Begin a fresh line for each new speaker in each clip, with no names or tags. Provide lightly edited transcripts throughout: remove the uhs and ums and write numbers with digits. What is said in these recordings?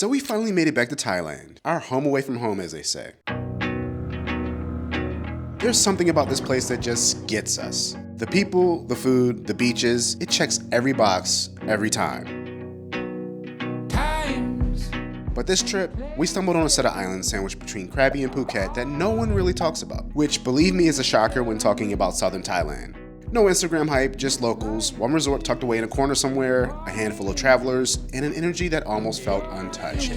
So we finally made it back to Thailand, our home away from home, as they say. There's something about this place that just gets us. The people, the food, the beaches, it checks every box, every time. But this trip, we stumbled on a set of islands sandwiched between Krabi and Phuket that no one really talks about, which believe me is a shocker when talking about southern Thailand. No Instagram hype, just locals, one resort tucked away in a corner somewhere, a handful of travelers, and an energy that almost felt untouched.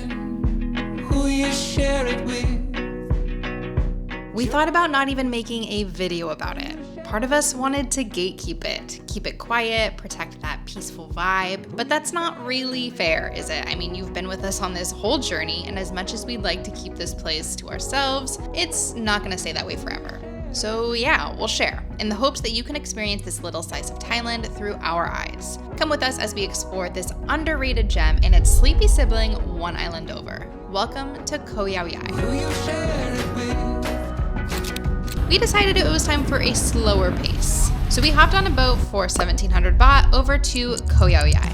We thought about not even making a video about it. Part of us wanted to gatekeep it, keep it quiet, protect that peaceful vibe, but that's not really fair, is it? I mean, you've been with us on this whole journey, and as much as we'd like to keep this place to ourselves, it's not gonna stay that way forever. So yeah, we'll share, in the hopes that you can experience this little slice of Thailand through our eyes. Come with us as we explore this underrated gem and its sleepy sibling one island over. Welcome to Koh Yao Yai. We decided it was time for a slower pace, so we hopped on a boat for 1,700 baht over to Koh Yao Yai.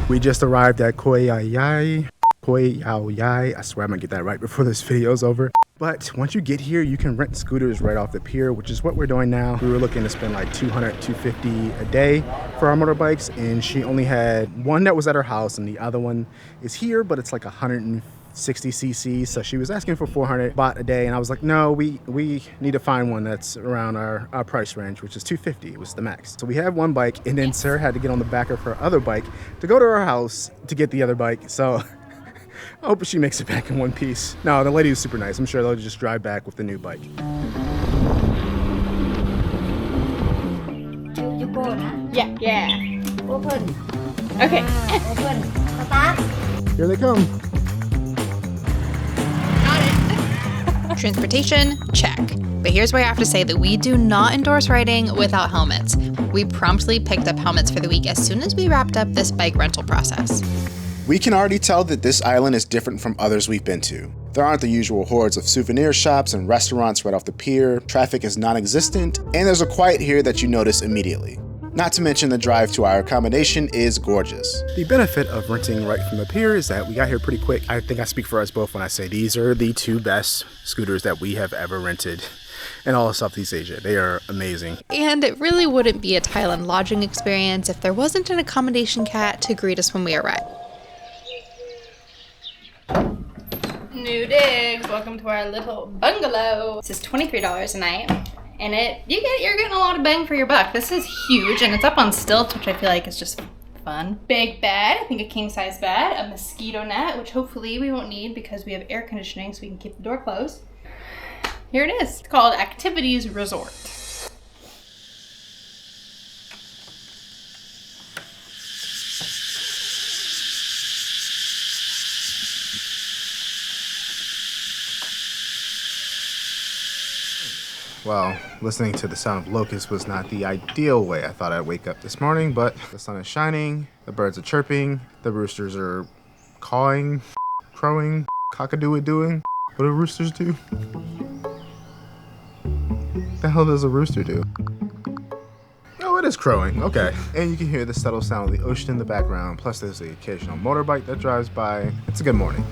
We just arrived at Koh Yao Yai. Koh Yao Yai. I swear I'm gonna get that right before this video is over. But once you get here, you can rent scooters right off the pier, which is what we're doing now. We were looking to spend like 200, 250 a day for our motorbikes, and she only had one that was at her house, and the other one is here, but it's like 160 cc, so she was asking for 400 baht a day, and I was like, no, we need to find one that's around our price range, which is 250 was the max. So we have one bike, and then Sarah had to get on the back of her other bike to go to our house to get the other bike. So I hope she makes it back in one piece. No, the lady was super nice. I'm sure they'll just drive back with the new bike.
You go, huh?
Yeah.
Open.
Okay.
Open. Start.
Here they come.
Transportation, check. But here's where I have to say that we do not endorse riding without helmets. We promptly picked up helmets for the week as soon as we wrapped up this bike rental process.
We can already tell that this island is different from others we've been to. There aren't the usual hordes of souvenir shops and restaurants right off the pier, traffic is non-existent, and there's a quiet here that you notice immediately. Not to mention the drive to our accommodation is gorgeous.
The benefit of renting right from the pier is that we got here pretty quick. I think I speak for us both when I say these are the two best scooters that we have ever rented in all of Southeast Asia. They are amazing.
And it really wouldn't be a Thailand lodging experience if there wasn't an accommodation cat to greet us when we arrived. New digs, welcome to our little bungalow. This is $23 a night. And you're getting a lot of bang for your buck. This is huge, and it's up on stilts, which I feel like is just fun. Big bed, I think a king size bed, a mosquito net, which hopefully we won't need because we have air conditioning so we can keep the door closed. Here it is. It's called Activities Resort.
Well, listening to the sound of locusts was not the ideal way I thought I'd wake up this morning, but the sun is shining, the birds are chirping, the roosters are cawing, crowing, cock-a-doodle-doing. What do roosters do? What the hell does a rooster do? Oh, it is crowing, okay. And you can hear the subtle sound of the ocean in the background, plus there's the occasional motorbike that drives by. It's a good morning.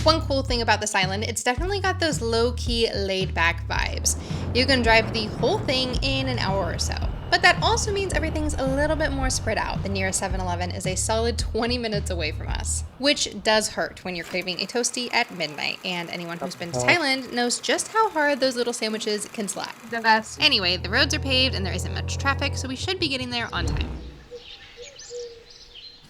One cool thing about this island, it's definitely got those low-key, laid-back vibes. You can drive the whole thing in an hour or so. But that also means everything's a little bit more spread out. The nearest 7-Eleven is a solid 20 minutes away from us, which does hurt when you're craving a toasty at midnight. And anyone who's been to Thailand knows just how hard those little sandwiches can slap.
The best.
Anyway, the roads are paved and there isn't much traffic, so we should be getting there on time.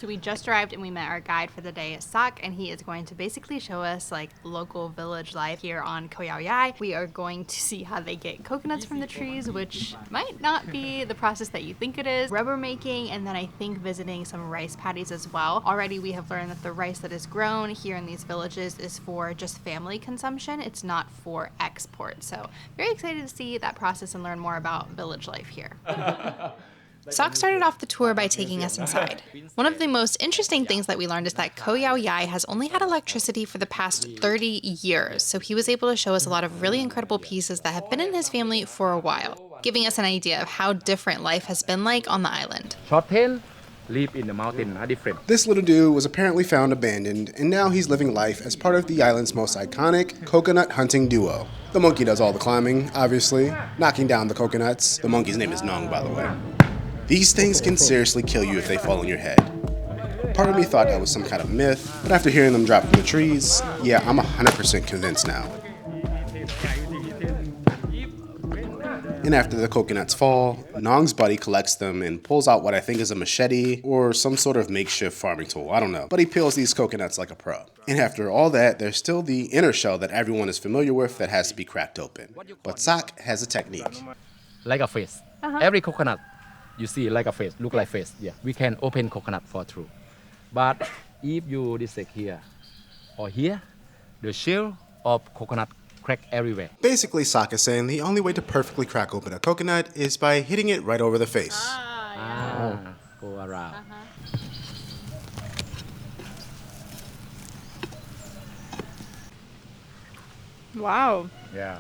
So we just arrived and we met our guide for the day, Sak, and he is going to basically show us like local village life here on Koh Yao Yai. We are going to see how they get coconuts from the trees, which might not be the process that you think it is, rubber making, and then I think visiting some rice paddies as well. Already we have learned that the rice that is grown here in these villages is for just family consumption. It's not for export. So very excited to see that process and learn more about village life here. Sok started off the tour by taking us inside. One of the most interesting things that we learned is that Koh Yao Yai has only had electricity for the past 30 years, so he was able to show us a lot of really incredible pieces that have been in his family for a while, giving us an idea of how different life has been like on the island.
Short tail live in the mountain are different.
This little dude was apparently found abandoned, and now he's living life as part of the island's most iconic coconut hunting duo. The monkey does all the climbing, obviously, knocking down the coconuts. The monkey's name is Nong, by the way. These things can seriously kill you if they fall on your head. Part of me thought that was some kind of myth, but after hearing them drop from the trees, yeah, I'm 100% convinced now. And after the coconuts fall, Nong's buddy collects them and pulls out what I think is a machete or some sort of makeshift farming tool, I don't know. But he peels these coconuts like a pro. And after all that, there's still the inner shell that everyone is familiar with that has to be cracked open. But Sok has a technique.
Like a face. Every coconut you see like a face, look like face. Yeah, we can open coconut for true. But if you dissect here or here, the shell of coconut crack everywhere.
Basically, Sok is saying the only way to perfectly crack open a coconut is by hitting it right over the face.
Go around.
Wow.
Yeah.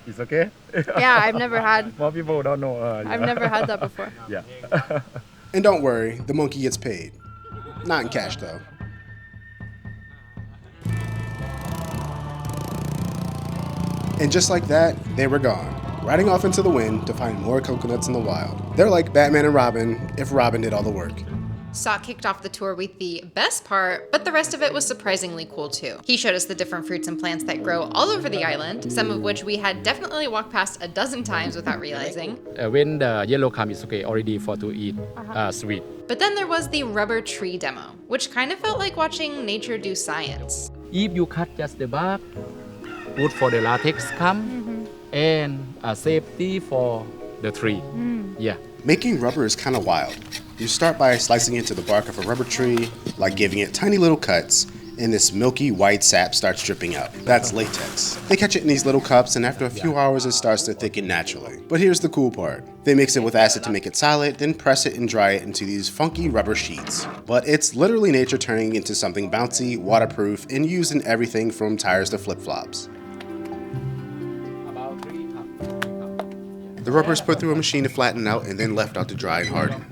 It's okay?
Yeah, I've never had.
More people don't know.
I've never had that before.
Yeah.
And don't worry, the monkey gets paid. Not in cash, though. And just like that, they were gone, riding off into the wind to find more coconuts in the wild. They're like Batman and Robin, if Robin did all the work.
Sok kicked off the tour with the best part, but the rest of it was surprisingly cool too. He showed us the different fruits and plants that grow all over the island, some of which we had definitely walked past a dozen times without realizing.
When the yellow comes, it's okay already for to eat sweet.
But then there was the rubber tree demo, which kind of felt like watching nature do science.
If you cut just the bark, good for the latex come, and safety for the tree. Yeah.
Making rubber is kind of wild. You start by slicing into the bark of a rubber tree, like giving it tiny little cuts, and this milky white sap starts dripping out. That's latex. They catch it in these little cups, and after a few hours it starts to thicken naturally. But here's the cool part. They mix it with acid to make it solid, then press it and dry it into these funky rubber sheets. But it's literally nature turning into something bouncy, waterproof, and used in everything from tires to flip-flops. The rubber is put through a machine to flatten out and then left out to dry and harden.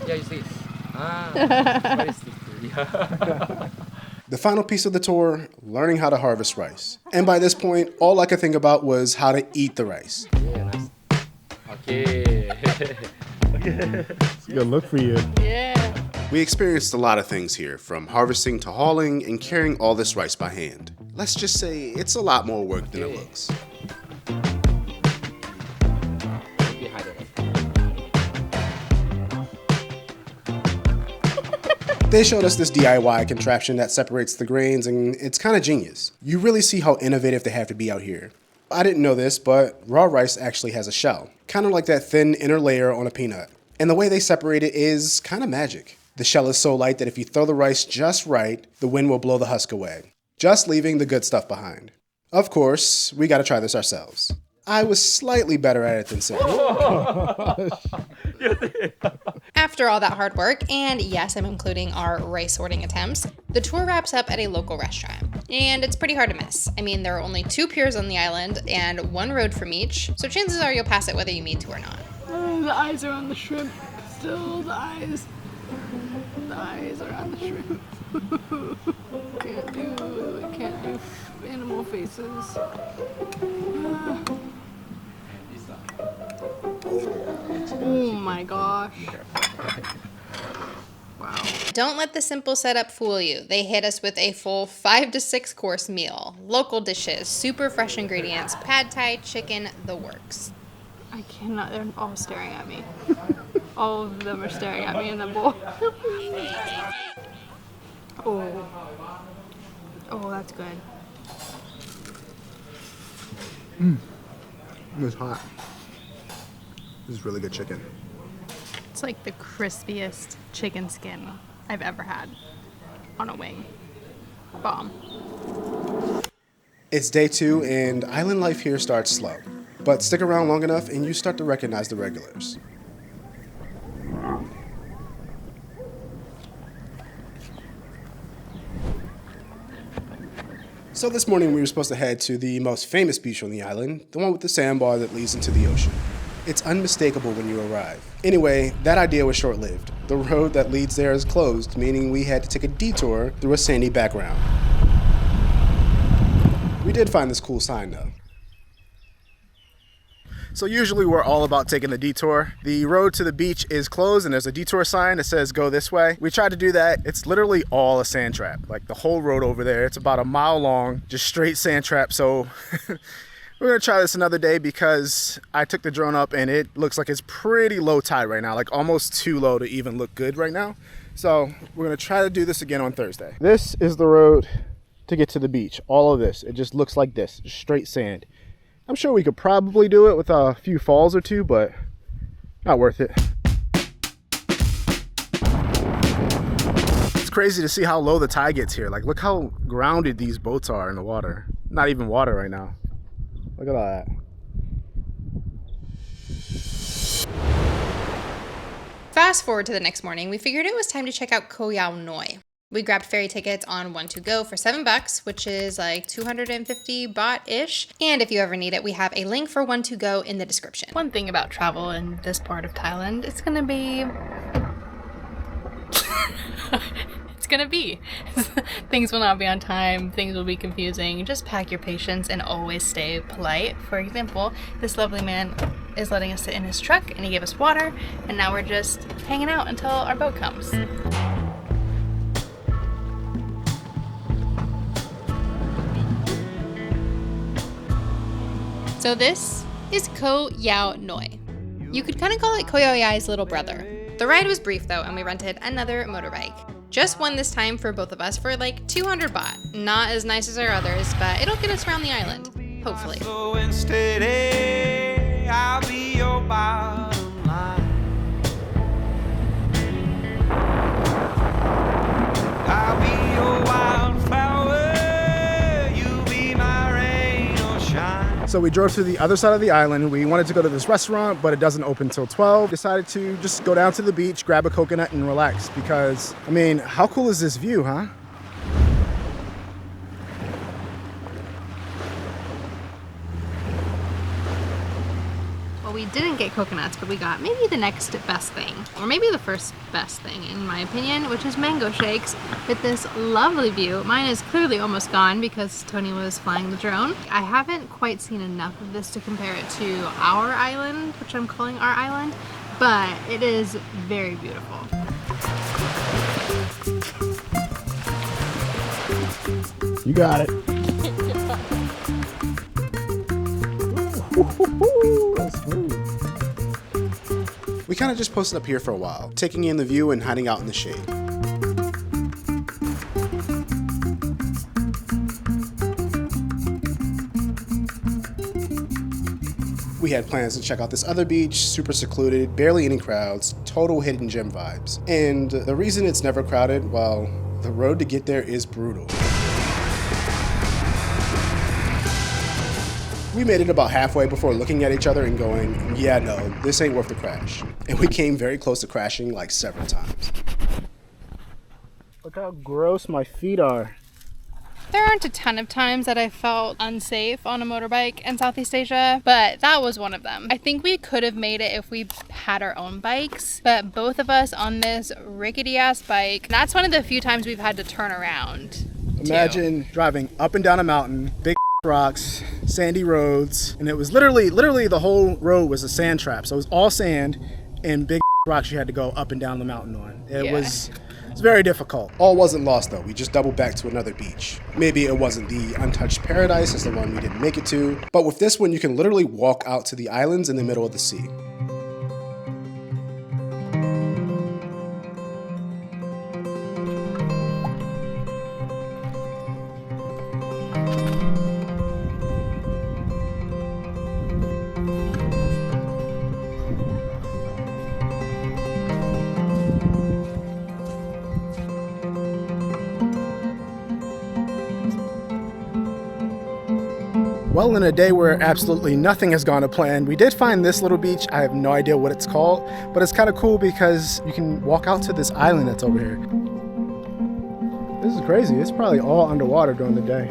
Yeah, you see. Very sticky.
The final piece of the tour, learning how to harvest rice. And by this point, all I could think about was how to eat the rice.
Yeah, nice. Okay.
It's a good look for you.
Yeah.
We experienced a lot of things here, from harvesting to hauling and carrying all this rice by hand. Let's just say it's a lot more work than it looks. They showed us this DIY contraption that separates the grains, and it's kind of genius. You really see how innovative they have to be out here. I didn't know this, but raw rice actually has a shell, kind of like that thin inner layer on a peanut. And the way they separate it is kind of magic. The shell is so light that if you throw the rice just right, the wind will blow the husk away, just leaving the good stuff behind. Of course, we gotta try this ourselves. I was slightly better at it than Sam.
After all that hard work, and yes, I'm including our rice sorting attempts, the tour wraps up at a local restaurant. And it's pretty hard to miss. I mean, there are only 2 piers on the island and 1 road from each, so chances are you'll pass it whether you mean to or not.
The eyes are on the shrimp. Still the eyes. The eyes are on the shrimp. Can't do animal faces. Oh my gosh. Wow.
Don't let the simple setup fool you. They hit us with a full 5 to 6 course meal. Local dishes, super fresh ingredients, pad thai, chicken, the works.
I cannot, they're all staring at me. All of them are staring at me in the bowl. Oh. Oh, that's good.
It's hot. This is really good chicken.
It's like the crispiest chicken skin I've ever had on a wing. Bomb.
It's day 2, and island life here starts slow. but stick around long enough and you start to recognize the regulars. So this morning we were supposed to head to the most famous beach on the island, the one with the sandbar that leads into the ocean. It's unmistakable when you arrive. Anyway, that idea was short-lived. The road that leads there is closed, meaning we had to take a detour through a sandy background. We did find this cool sign though.
So usually we're all about taking the detour. The road to the beach is closed and there's a detour sign that says go this way. We tried to do that. It's literally all a sand trap. Like the whole road over there, it's about a mile long, just straight sand trap. So we're gonna try this another day because I took the drone up and it looks like it's pretty low tide right now, like almost too low to even look good right now. So we're gonna try to do this again on Thursday. This is the road to get to the beach. All of this, it just looks like this, just straight sand. I'm sure we could probably do it with a few falls or two, but not worth it. It's crazy to see how low the tide gets here. Like, look how grounded these boats are in the water. Not even water right now. Look at all that.
Fast forward to the next morning, we figured it was time to check out Koh Yao Noi. We grabbed ferry tickets on One2Go for $7, which is like 250 baht-ish. And if you ever need it, we have a link for One2Go in the description.
One thing about travel in this part of Thailand, it's gonna be... Things will not be on time, things will be confusing. Just pack your patience and always stay polite. For example, this lovely man is letting us sit in his truck and he gave us water, and now we're just hanging out until our boat comes.
So this is Koh Yao Noi. You could kind of call it Koh Yao Yai's little brother. The ride was brief though, and we rented another motorbike. Just one this time for both of us for like 200 baht. Not as nice as our others, but it'll get us around the island, hopefully.
I'll be your bottom line. I'll be your wildflower. You be my rain or shine.
So we drove to the other side of the island. We wanted to go to this restaurant, but it doesn't open till 12. Decided to just go down to the beach, grab a coconut and relax because, I mean, how cool is this view, huh?
Well, we didn't get coconuts, but we got maybe the next best thing, or maybe the first best thing in my opinion, which is mango shakes with this lovely view. Mine is clearly almost gone because Tony was flying the drone. I haven't quite seen enough of this to compare it to our island, which I'm calling our island, but it is very beautiful.
You got it.
We kind of just posted up here for a while, taking in the view and hiding out in the shade. We had plans to check out this other beach, super secluded, barely any crowds, total hidden gem vibes. And the reason it's never crowded, well, the road to get there is brutal. We made it about halfway before looking at each other and going, yeah, no, this ain't worth the crash. And we came very close to crashing like several times.
Look how gross my feet are.
There aren't a ton of times that I felt unsafe on a motorbike in Southeast Asia, but that was one of them. I think we could have made it if we had our own bikes, but both of us on this rickety ass bike, that's one of the few times we've had to turn around.
Imagine driving up and down a mountain, big rocks, sandy roads, and it was literally the whole road was a sand trap. So it was all sand and big rocks you had to go up and down the mountain on. It was very difficult.
All wasn't lost though. We just doubled back to another beach. Maybe it wasn't the untouched paradise as the one we didn't make it to, but with this one you can literally walk out to the islands in the middle of the sea.
Well, in a day where absolutely nothing has gone to plan, we did find this little beach. I have no idea what it's called, but it's kind of cool because you can walk out to this island that's over here. This is crazy. It's probably all underwater during the day.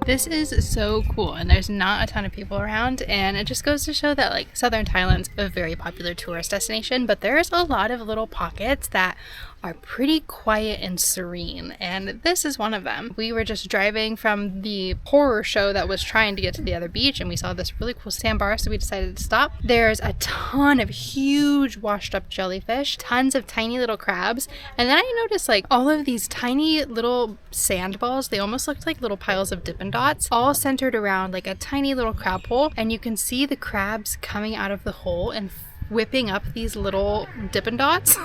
This is so cool, and there's not a ton of people around, and it just goes to show that like southern Thailand's a very popular tourist destination, but there's a lot of little pockets that are pretty quiet and serene, and this is one of them. We were just driving from the horror show that was trying to get to the other beach, and we saw this really cool sandbar, so we decided to stop. There's a ton of huge washed up jellyfish, tons of tiny little crabs, and then I noticed like all of these tiny little sand balls. They almost looked like little piles of Dippin' Dots, all centered around like a tiny little crab hole, and you can see the crabs coming out of the hole and whipping up these little Dippin' Dots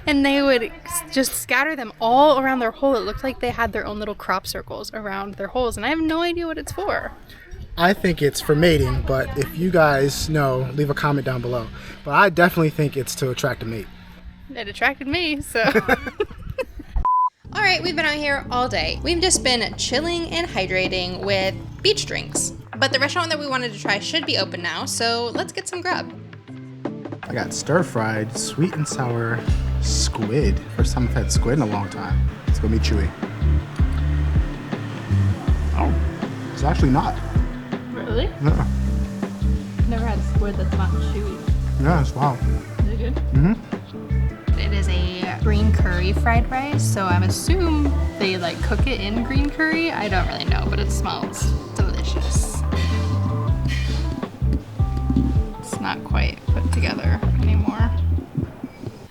and they would just scatter them all around their hole. It looked like they had their own little crop circles around their holes, and I have no idea what it's for.
I think it's for mating, but if you guys know, leave a comment down below. But I definitely think it's to attract a mate.
It attracted me, so.
All right, we've been out here all day. We've just been chilling and hydrating with beach drinks. But the restaurant that we wanted to try should be open now, so let's get some grub.
I got stir-fried sweet and sour squid. First time I've had squid in a long time. It's gonna be chewy. Oh, it's actually not.
Really?
Yeah,
Never had squid that's not chewy.
yeah, it's wow.
Is it good?
Mm-hmm.
It is a green curry fried rice, so I'm assuming they like cook it in green curry. I don't really know, but it smells delicious. It's not quite put together anymore.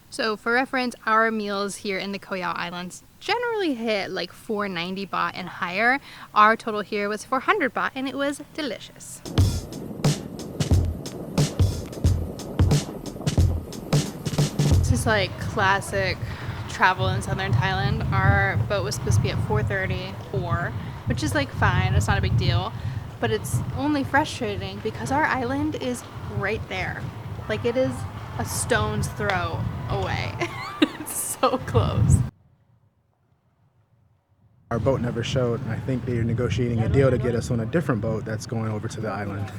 So for reference, our meals here in the Koh Yao Islands generally hit like 490 baht and higher. Our total here was 400 baht and it was delicious. This is like classic travel in southern Thailand. Our boat was supposed to be at 4:34, which is like fine, it's not a big deal. But it's only frustrating because our island is right there. Like it is a stone's throw away. It's so close.
Our boat never showed, and I think they're negotiating a deal to get us on a different boat that's going over to the island.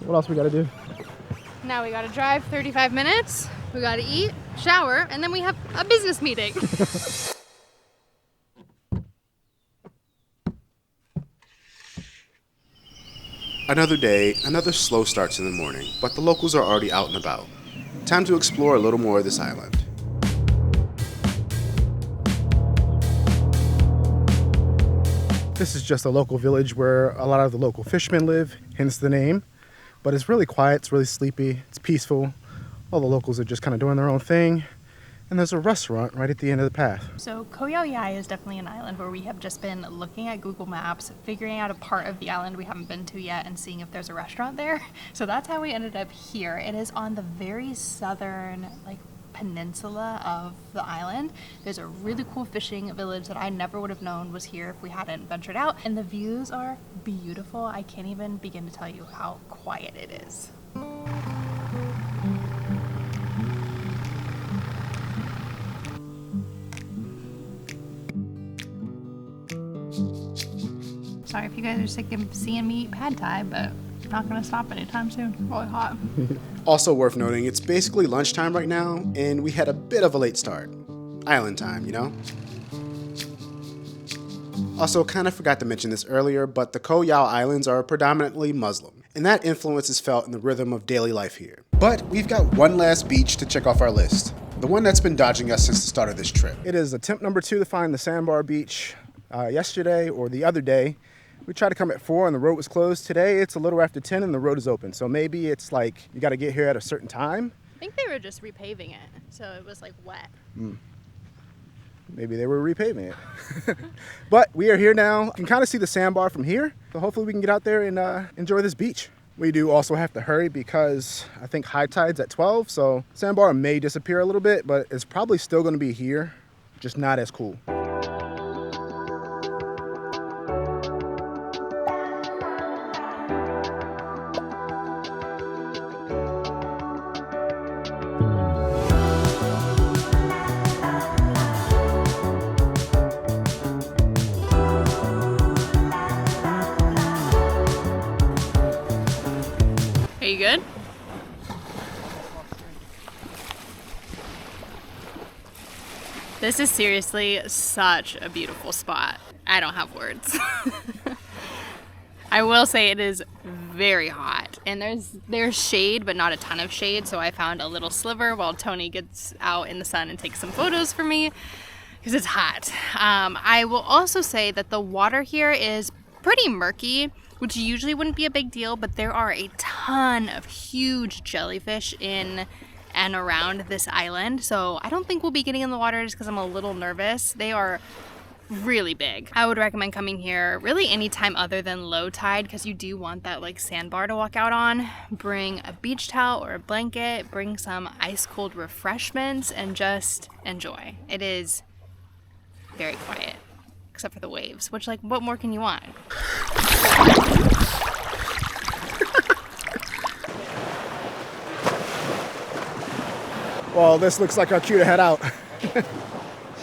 What else we gotta do?
Now we gotta drive 35 minutes, we gotta eat, shower, and then we have a business meeting.
Another day, another slow start to the morning, but the locals are already out and about. Time to explore a little more of this island.
This is just a local village where a lot of the local fishermen live, hence the name. But it's really quiet, it's really sleepy, it's peaceful. All the locals are just kind of doing their own thing. And there's a restaurant right at the end of the path.
So Koh Yao Yai is definitely an island where we have just been looking at Google Maps, figuring out a part of the island we haven't been to yet and seeing if there's a restaurant there. So that's how we ended up here. It is on the very southern peninsula of the island. There's a really cool fishing village that I never would have known was here if we hadn't ventured out. And the views are beautiful. I can't even begin to tell you how quiet it is. Sorry if you guys are sick of seeing me eat pad thai, but I'm not gonna stop anytime soon. It's really hot.
Also worth noting, it's basically lunchtime right now, and we had a bit of a late start. Island time, you know? Also, kind of forgot to mention this earlier, but the Koh Yao Islands are predominantly Muslim, and that influence is felt in the rhythm of daily life here. But we've got one last beach to check off our list, the one that's been dodging us since the start of this trip.
It is attempt number 2 to find the sandbar beach. Yesterday or the other day, we tried to come at 4 and the road was closed. Today it's a little after 10 and the road is open. So maybe it's like you got to get here at a certain time.
I think they were just repaving it, so it was like wet.
Maybe they were repaving it. But we are here now. You can kind of see the sandbar from here. So hopefully we can get out there and enjoy this beach. We do also have to hurry because I think high tide's at 12, so sandbar may disappear a little bit, but it's probably still going to be here, just not as cool.
Are you good? This is seriously such a beautiful spot. I don't have words. I will say it is very hot, and there's shade, but not a ton of shade, so I found a little sliver while Tony gets out in the sun and takes some photos for me because it's hot. I will also say that the water here is pretty murky, which usually wouldn't be a big deal, but there are a ton of huge jellyfish in and around this island, so I don't think we'll be getting in the water just because I'm a little nervous. They are really big. I would recommend coming here really anytime other than low tide because you do want that like sandbar to walk out on. Bring a beach towel or a blanket, bring some ice cold refreshments, and just enjoy. It is very quiet, except for the waves, which, like, what more can you want?
Well, this looks like our cue to head out.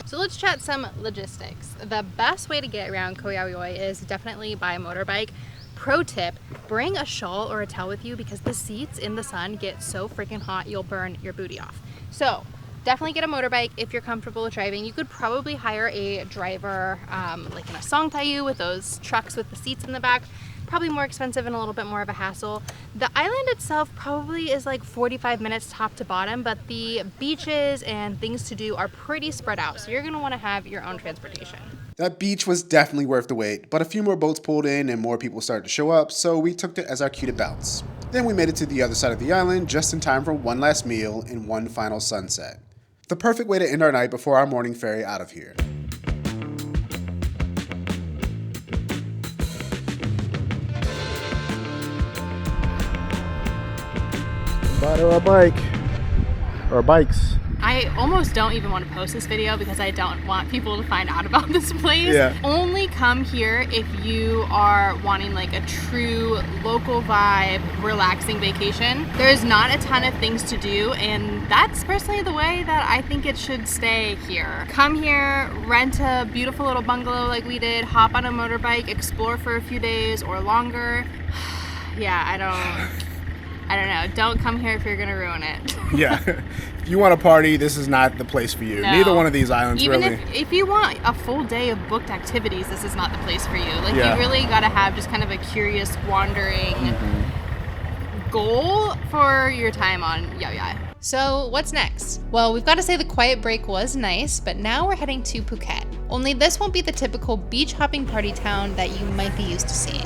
So let's chat some logistics. The best way to get around Koh Yao Yai is definitely by motorbike. Pro tip, bring a shawl or a towel with you because the seats in the sun get so freaking hot you'll burn your booty off. So definitely get a motorbike if you're comfortable with driving. You could probably hire a driver like in a Songtayu with those trucks with the seats in the back. Probably more expensive and a little bit more of a hassle. The island itself probably is like 45 minutes top to bottom, but the beaches and things to do are pretty spread out, so you're gonna wanna have your own transportation.
That beach was definitely worth the wait, but a few more boats pulled in and more people started to show up, so we took it as our cue to bounce. Then we made it to the other side of the island just in time for one last meal and one final sunset. The perfect way to end our night before our morning ferry out of here.
Bought her a bike, or bikes.
I almost don't even want to post this video because I don't want people to find out about this place.
Yeah.
Only come here if you are wanting like a true local vibe, relaxing vacation. There's not a ton of things to do, and that's personally the way that I think it should stay here. Come here, rent a beautiful little bungalow like we did, hop on a motorbike, explore for a few days or longer. Yeah, I don't know. Don't come here if you're gonna ruin it.
Yeah. If you want to party, this is not the place for you.
No.
Neither one of these islands
Even
really.
if you want a full day of booked activities, this is not the place for you. Like,
Yeah.
you really gotta have just kind of a curious, wandering goal for your time on Yao Yai.
So what's next? Well, we've got to say the quiet break was nice, but now we're heading to Phuket. Only this won't be the typical beach hopping party town that you might be used to seeing.